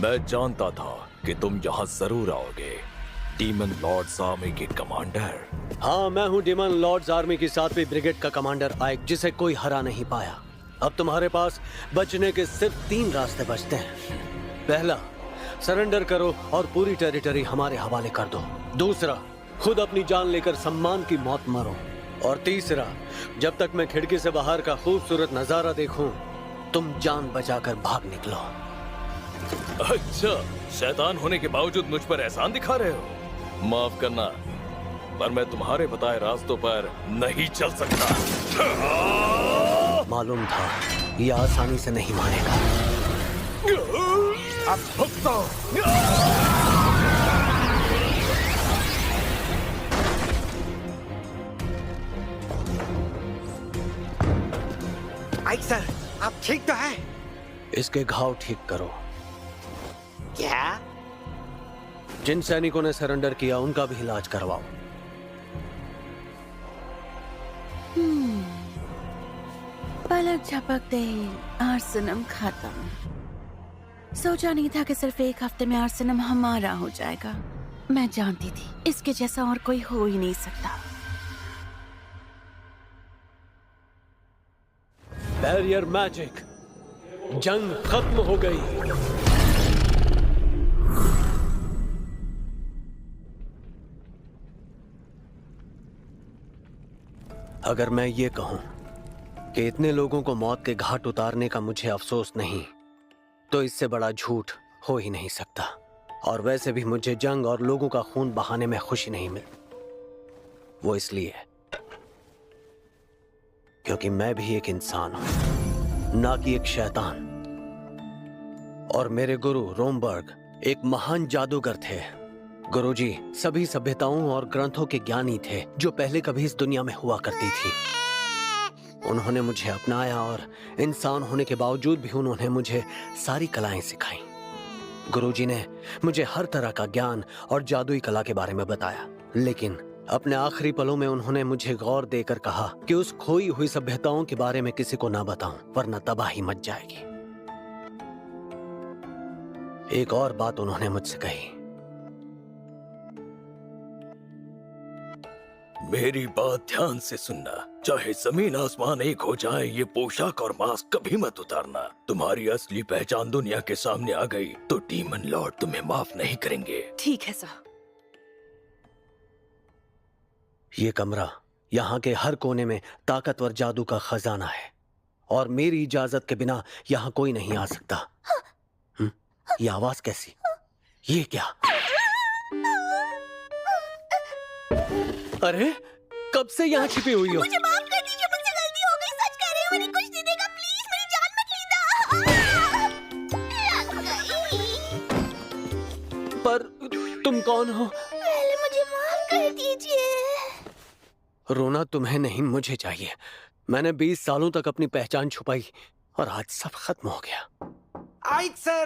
मैं जानता था कि तुम यहाँ जरूर आओगे, डीमन लॉर्ड्स आर्मी के कमांडर। हाँ, मैं हूँ डीमन लॉर्ड्स आर्मी की 7वीं ब्रिगेड का कमांडर आइक, जिसे कोई हरा नहीं पाया। अब तुम्हारे पास बचने के सिर्फ 3 रास्ते बचते हैं। पहला, सरेंडर करो और पूरी टेरिटरी हमारे हवाले कर दो। दूसरा, खुद अपनी जान लेकर सम्मान की मौत मरो। और तीसरा, जब तक मैं खिड़की से बाहर का खूबसूरत नजारा देखूं, तुम जान बचाकर भाग निकलो। अच्छा, शैतान होने के बावजूद मुझ पर एहसान दिखा रहे हो। माफ करना, पर मैं तुम्हारे बताए रास्तों पर नहीं चल सकता। मालूम था ये आसानी से नहीं मानेगा। अब भुगतो। आइक सर, आप ठीक तो हैं? इसके घाव ठीक करो। क्या? जिन सैनिकों ने सरेंडर किया उनका भी इलाज करवाओ। पलक झपकते ही आर्सेनम खत्म। सोचा नहीं था कि सिर्फ एक हफ्ते में आर्सेनम हमारा हो जाएगा। मैं जानती थी इसके जैसा और कोई हो ही नहीं सकता। बैरियर मैजिक, जंग खत्म हो गई। अगर मैं ये कहूं कि इतने लोगों को मौत के घाट उतारने का मुझे अफसोस नहीं, तो इससे बड़ा झूठ हो ही नहीं सकता। और वैसे भी मुझे जंग और लोगों का खून बहाने में खुशी नहीं मिलती। वो इसलिए क्योंकि मैं भी एक इंसान हूं, ना कि एक शैतान। और मेरे गुरु रोमबर्ग एक महान जादूगर थे। गुरुजी सभी सभ्यताओं और ग्रंथों के ज्ञानी थे जो पहले कभी इस दुनिया में हुआ करती थी। उन्होंने मुझे अपनाया और इंसान होने के बावजूद भी उन्होंने मुझे सारी कलाएं सिखाई। गुरुजी ने मुझे हर तरह का ज्ञान और जादुई कला के बारे में बताया, लेकिन अपने आखिरी पलों में उन्होंने मुझे गौर देकर कहा कि उस खोई हुई सभ्यताओं के बारे में किसी को ना बताऊं, वरना तबाही मच जाएगी। एक और बात उन्होंने मुझसे कही। मेरी बात ध्यान से सुनना, चाहे जमीन आसमान एक हो जाए, ये पोशाक और मास्क कभी मत उतारना। तुम्हारी असली पहचान दुनिया के सामने आ गई तो डीमन लॉर्ड तुम्हें माफ नहीं करेंगे। ठीक है सर। ये कमरा, यहाँ के हर कोने में ताकतवर जादू का खजाना है और मेरी इजाजत के बिना यहाँ कोई नहीं आ सकता। ये आवाज कैसी? ये क्या? अरे, कब से यहाँ छिपी हुई हो? मुझे माफ कर दीजिए, मुझसे गलती हो गई। सच कह रही हूँ, मैंने कुछ नहीं देखा। प्लीज मेरी जान मत लेना। पर तुम कौन हो? पहले मुझे माफ कर दीजिए। रोना तुम्हें नहीं, मुझे चाहिए। मैंने 20 सालों तक अपनी पहचान छुपाई और आज सब खत्म हो गया। आइक सर,